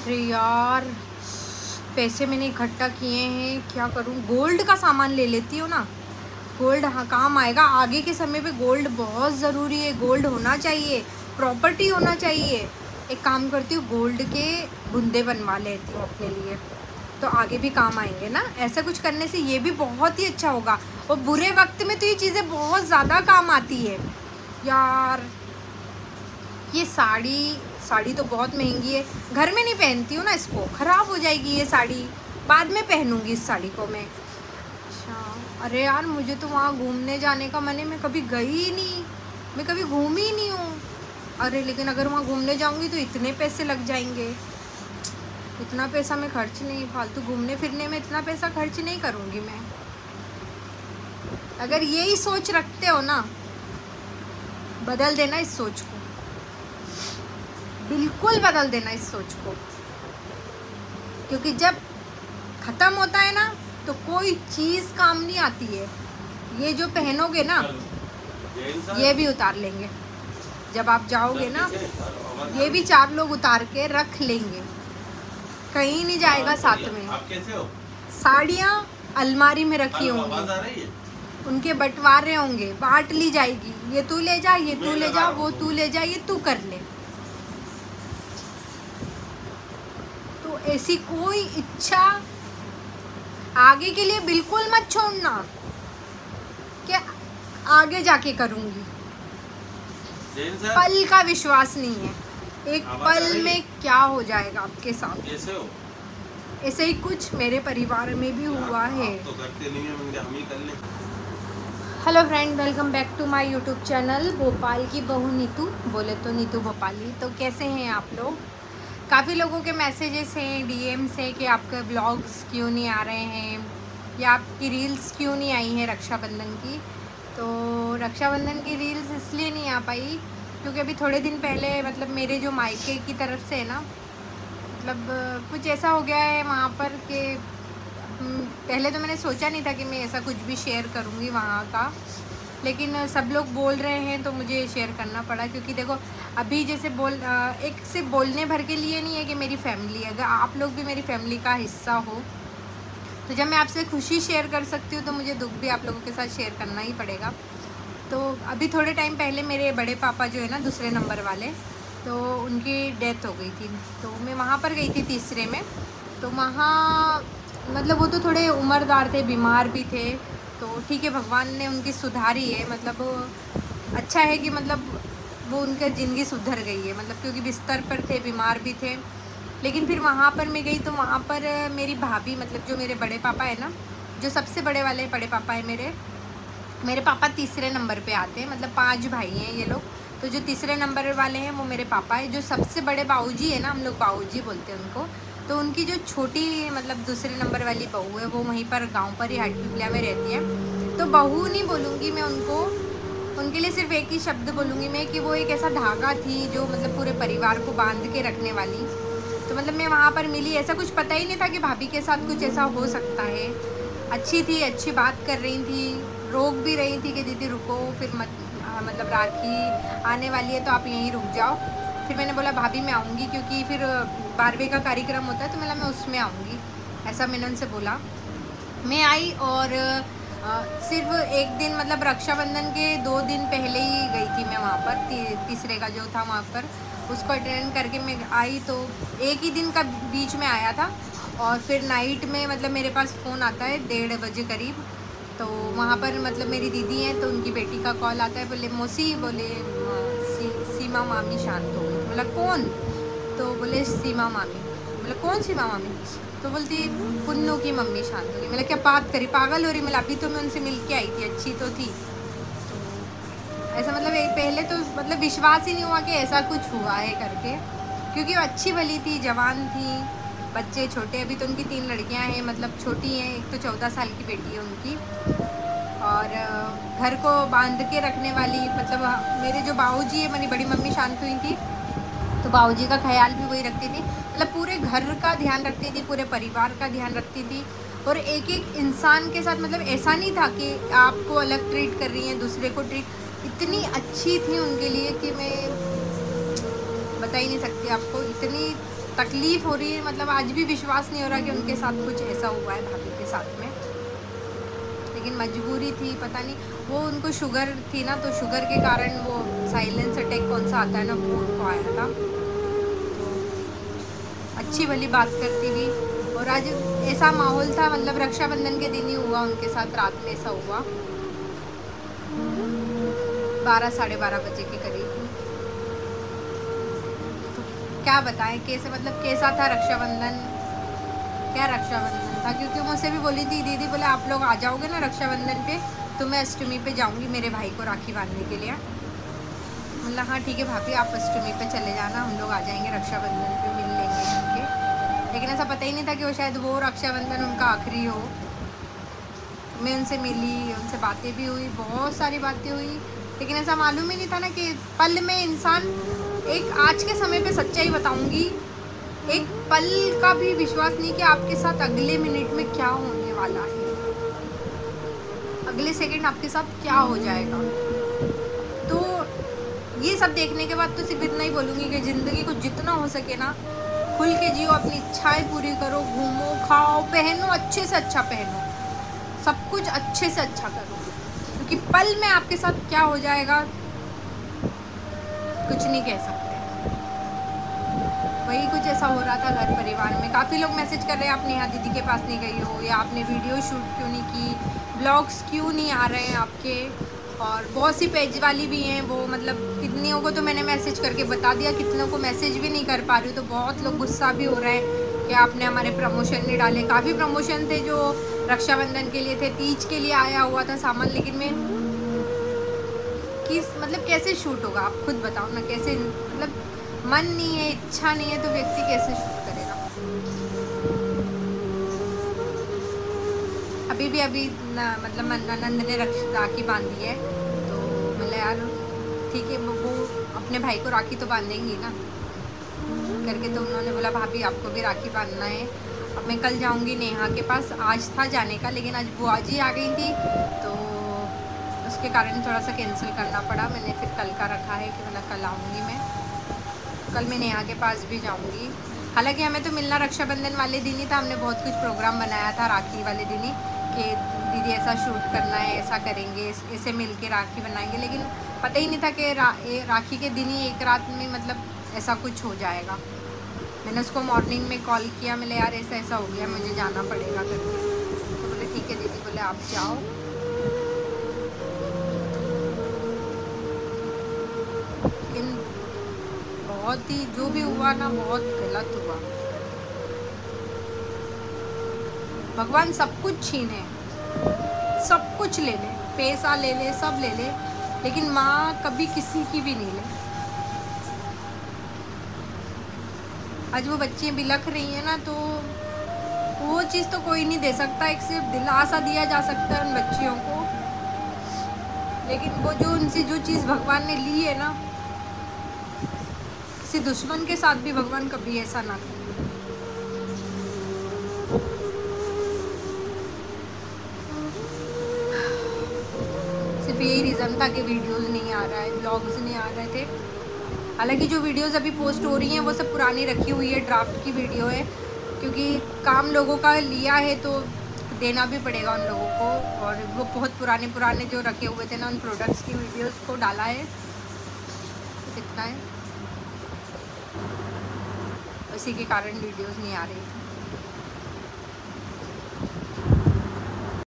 अरे यार, पैसे मैंने इकट्ठा किए हैं, क्या करूं? गोल्ड का सामान ले लेती हूँ ना। गोल्ड हाँ काम आएगा आगे के समय पे। गोल्ड बहुत ज़रूरी है, गोल्ड होना चाहिए, प्रॉपर्टी होना चाहिए। एक काम करती हूँ, गोल्ड के बुंदे बनवा लेती हूँ अपने लिए, तो आगे भी काम आएंगे ना। ऐसा कुछ करने से ये भी बहुत ही अच्छा होगा, और बुरे वक्त में तो ये चीज़ें बहुत ज़्यादा काम आती है यार। ये साड़ी तो बहुत महंगी है, घर में नहीं पहनती हूँ ना, इसको ख़राब हो जाएगी ये साड़ी, बाद में पहनूंगी इस साड़ी को मैं। अच्छा, अरे यार मुझे तो वहाँ घूमने जाने का मन है, मैं कभी गई ही नहीं, मैं कभी घूमी ही नहीं हूँ। अरे लेकिन अगर वहाँ घूमने जाऊँगी तो इतने पैसे लग जाएंगे, इतना पैसा मैं खर्च नहीं, फालतू घूमने फिरने में इतना पैसा खर्च नहीं करूँगी मैं। अगर यही सोच रखते हो ना, बदल देना इस सोच को, बिल्कुल बदल देना इस सोच को, क्योंकि जब ख़त्म होता है ना तो कोई चीज़ काम नहीं आती है। ये जो पहनोगे ना, ये भी उतार लेंगे जब आप जाओगे ना, ये भी 4 लोग उतार के रख लेंगे, कहीं नहीं जाएगा साथ में। आप कैसे हो? साड़ियाँ अलमारी में रखी होंगी, उनके बंटवारे होंगे, बांट ली जाएगी, ये तू ले जा, ये तू ले जा, वो तू ले जा, ये तू कर ले। तो ऐसी कोई इच्छा आगे के लिए बिल्कुल मत छोड़ना कि आगे जाके करूँगी। पल का विश्वास नहीं है, एक पल में क्या हो जाएगा आपके साथ। कैसे हो? ऐसे ही कुछ मेरे परिवार में भी हुआ है। तो करते नहीं है, हम ही कर लें। Hello friend, welcome back to my YouTube channel Bhopal की बहू नीतू, बोले तो नीतू भोपाली। तो कैसे हैं आप लोग? काफ़ी लोगों के मैसेजेस हैं, डीएम्स हैं कि आपके ब्लॉग्स क्यों नहीं आ रहे हैं, या आपकी रील्स क्यों नहीं आई हैं रक्षाबंधन की। तो रक्षाबंधन की रील्स इसलिए नहीं आ पाई क्योंकि अभी थोड़े दिन पहले मतलब मेरे जो मायके की तरफ से है ना, मतलब कुछ ऐसा हो गया है वहाँ पर कि पहले तो मैंने सोचा नहीं था कि मैं ऐसा कुछ भी शेयर करूँगी वहाँ का, लेकिन सब लोग बोल रहे हैं तो मुझे शेयर करना पड़ा। क्योंकि देखो अभी जैसे एक सिर्फ बोलने भर के लिए नहीं है कि मेरी फैमिली, अगर आप लोग भी मेरी फैमिली का हिस्सा हो तो जब मैं आपसे खुशी शेयर कर सकती हूँ तो मुझे दुख भी आप लोगों के साथ शेयर करना ही पड़ेगा। तो अभी थोड़े टाइम पहले मेरे बड़े पापा जो है ना, दूसरे नंबर वाले, तो उनकी डेथ हो गई थी। तो मैं वहाँ पर गई थी तीसरे में। तो वहाँ मतलब वो तो थोड़े उम्रदार थे, बीमार भी थे, तो ठीक है भगवान ने उनकी सुधारी है। मतलब अच्छा है कि मतलब वो उनका ज़िंदगी सुधर गई है, मतलब क्योंकि बिस्तर पर थे, बीमार भी थे। लेकिन फिर वहाँ पर मैं गई तो वहाँ पर मेरी भाभी, मतलब जो मेरे बड़े पापा है ना, जो सबसे बड़े वाले बड़े पापा है मेरे पापा तीसरे नंबर पे आते हैं। मतलब 5 भाई हैं ये लोग, तो जो तीसरे नंबर वाले हैं वो मेरे पापा है। जो सबसे बड़े बाऊजी है ना, हम लोग बाऊजी बोलते हैं उनको, तो उनकी जो छोटी मतलब दूसरे नंबर वाली बहू है वो वहीं पर गांव पर ही हाटपिपलिया में रहती है। तो बहू नहीं बोलूँगी मैं उनको, उनके लिए सिर्फ एक ही शब्द बोलूँगी मैं कि वो एक ऐसा धागा थी जो मतलब पूरे परिवार को बांध के रखने वाली। तो मतलब मैं वहाँ पर मिली, ऐसा कुछ पता ही नहीं था कि भाभी के साथ कुछ ऐसा हो सकता है। अच्छी थी, अच्छी बात कर रही थी, रोक भी रही थी कि दीदी रुको, फिर मतलब राखी आने वाली है तो आप यहीं रुक जाओ। फिर मैंने बोला भाभी मैं आऊँगी, क्योंकि फिर 12वें का कार्यक्रम होता है तो मैं उसमें आऊँगी, ऐसा मैंने उनसे बोला। मैं आई और सिर्फ एक दिन मतलब रक्षाबंधन के 2 दिन पहले ही गई थी मैं वहाँ पर, तीसरे का जो था वहाँ पर उसको अटेंड करके मैं आई। तो एक ही दिन का बीच में आया था, और फिर नाइट में मतलब मेरे पास फ़ोन आता है 1:30 बजे करीब। तो वहाँ पर मतलब मेरी दीदी हैं तो उनकी बेटी का कॉल आता है, बोले मौसी, बोले सीमा मामी शांत हो गई। बोला कौन? तो बोले सीमा मामी। बोले कौन सीमा मामी? तो बोलती पुन्नू की मम्मी शांत हो गई। मैंने क्या बात करी, पागल हो रही? मैं अभी तो मैं उनसे मिल के आई थी, अच्छी तो थी। ऐसा मतलब पहले तो मतलब विश्वास ही नहीं हुआ कि ऐसा कुछ हुआ है करके, क्योंकि वो अच्छी भली थी, जवान थी, बच्चे छोटे, अभी तो उनकी 3 लड़कियां हैं, मतलब छोटी हैं, एक तो 14 साल की बेटी है उनकी, और घर को बांध के रखने वाली। मतलब मेरे जो बाऊजी है, मेरी बड़ी मम्मी शांत हुई थी तो बाऊजी का ख्याल भी वही रखती थी, मतलब पूरे घर का ध्यान रखती थी, पूरे परिवार का ध्यान रखती थी। और एक एक इंसान के साथ मतलब ऐसा नहीं था कि आपको अलग ट्रीट कर रही हैं, दूसरे को ट्रीट, इतनी अच्छी थी उनके लिए कि मैं बता ही नहीं सकती आपको। इतनी तकलीफ़ हो रही है, मतलब आज भी विश्वास नहीं हो रहा कि उनके साथ कुछ ऐसा हुआ है भाभी के साथ में। लेकिन मजबूरी थी, पता नहीं, वो उनको शुगर थी ना, तो शुगर के कारण वो साइलेंस अटैक कौन सा आता है ना, वो उनको आया था। अच्छी भली बात करती हुई, और आज ऐसा माहौल था, मतलब रक्षाबंधन के दिन ही हुआ उनके साथ, रात में ऐसा हुआ 12 साढ़े 12 बजे के करीब। तो क्या बताएं कैसे, मतलब कैसा था रक्षाबंधन, क्या रक्षाबंधन था, क्योंकि मुझसे भी बोली थी दीदी, बोले आप लोग आ जाओगे ना रक्षाबंधन पे, तो मैं अष्टमी पे जाऊंगी मेरे भाई को राखी बांधने के लिए। मतलब हाँ ठीक है भाभी, आप अष्टमी पे चले जाना, हम लोग आ जाएंगे रक्षाबंधन पे, मिल लेंगे करके। लेकिन ऐसा पता ही नहीं था कि वो शायद वो रक्षाबंधन उनका आखिरी हो। मैं उनसे मिली, उनसे बातें भी हुई, बहुत सारी बातें हुई, लेकिन ऐसा मालूम ही नहीं था ना कि पल में इंसान, एक आज के समय पे सच्चाई बताऊंगी, एक पल का भी विश्वास नहीं कि आपके साथ अगले मिनट में क्या होने वाला है, अगले सेकंड आपके साथ क्या हो जाएगा। तो ये सब देखने के बाद तो सिर्फ इतना ही बोलूँगी कि ज़िंदगी को जितना हो सके ना खुल के जियो, अपनी इच्छाएं पूरी करो, घूमो खाओ पहनो, अच्छे से अच्छा पहनो, सब कुछ अच्छे से अच्छा करो, क्योंकि पल में आपके साथ क्या हो जाएगा कुछ नहीं कह सकते। वही कुछ ऐसा हो रहा था घर परिवार में। काफ़ी लोग मैसेज कर रहे हैं आप नेहा दीदी के पास नहीं गई हो, या आपने वीडियो शूट क्यों नहीं की, ब्लॉग्स क्यों नहीं आ रहे हैं आपके। और बहुत सी पेज वाली भी हैं वो, मतलब कितनियों को तो मैंने मैसेज करके बता दिया, कितनों को मैसेज भी नहीं कर पा रही हूँ। तो बहुत लोग गुस्सा भी हो रहे हैं कि आपने हमारे प्रमोशन नहीं डाले। काफ़ी प्रमोशन थे जो रक्षाबंधन के लिए थे, तीज के लिए आया हुआ था सामान, लेकिन मैं किस मतलब कैसे शूट होगा, आप खुद बताओ ना, कैसे, मतलब मन नहीं है, इच्छा नहीं है, तो व्यक्ति कैसे शूट करेगा। अभी मतलब ननद ने राखी बांधी है, तो मतलब यार ठीक है, वो अपने भाई को राखी तो बांधेंगी ना करके, तो उन्होंने बोला भाभी आपको भी राखी बांधना है। अब मैं कल जाऊंगी नेहा के पास, आज था जाने का, लेकिन आज बुआ जी आ गई थी, तो उसके कारण थोड़ा सा कैंसिल करना पड़ा। मैंने फिर कल का रखा है कि मतलब कल आऊँगी मैं, कल मैं नेहा के पास भी जाऊंगी। हालांकि हमें तो मिलना रक्षाबंधन वाले दिन ही था, हमने बहुत कुछ प्रोग्राम बनाया था राखी वाले दिन ही कि दीदी ऐसा शूट करना है, ऐसा करेंगे, ऐसे मिल के राखी बनाएंगे, लेकिन पता ही नहीं था कि राखी के दिन ही एक रात में मतलब ऐसा कुछ हो जाएगा। मैंने उसको मॉर्निंग में कॉल किया, मैंने यार ऐसा ऐसा हो गया, मुझे जाना पड़ेगा करके, तो बोले ठीक है दीदी, बोले आप जाओ। लेकिन बहुत ही जो भी हुआ ना, बहुत गलत हुआ। भगवान सब कुछ छीने, सब कुछ ले ले, पैसा ले ले, सब ले ले, लेकिन माँ कभी किसी की भी नहीं ले। आज वो बच्चियाँ बिलख रही हैं ना, तो वो चीज़ तो कोई नहीं दे सकता, एक सिर्फ दिलासा दिया जा सकता है उन बच्चियों को, लेकिन वो जो उनसे जो चीज़ भगवान ने ली है ना, किसी दुश्मन के साथ भी भगवान कभी ऐसा ना करे। सिर्फ यही रीज़न था कि वीडियोस नहीं आ रहा है, ब्लॉग्स नहीं आ रहे थे। हालांकि जो वीडियोस अभी पोस्ट हो रही हैं वो सब पुरानी रखी हुई है, ड्राफ्ट की वीडियो है, क्योंकि काम लोगों का लिया है तो देना भी पड़ेगा उन लोगों को। और वो बहुत पुराने जो रखे हुए थे ना, उन प्रोडक्ट्स की वीडियोस को डाला है, इतना है, उसी के कारण वीडियोस नहीं आ रही थी।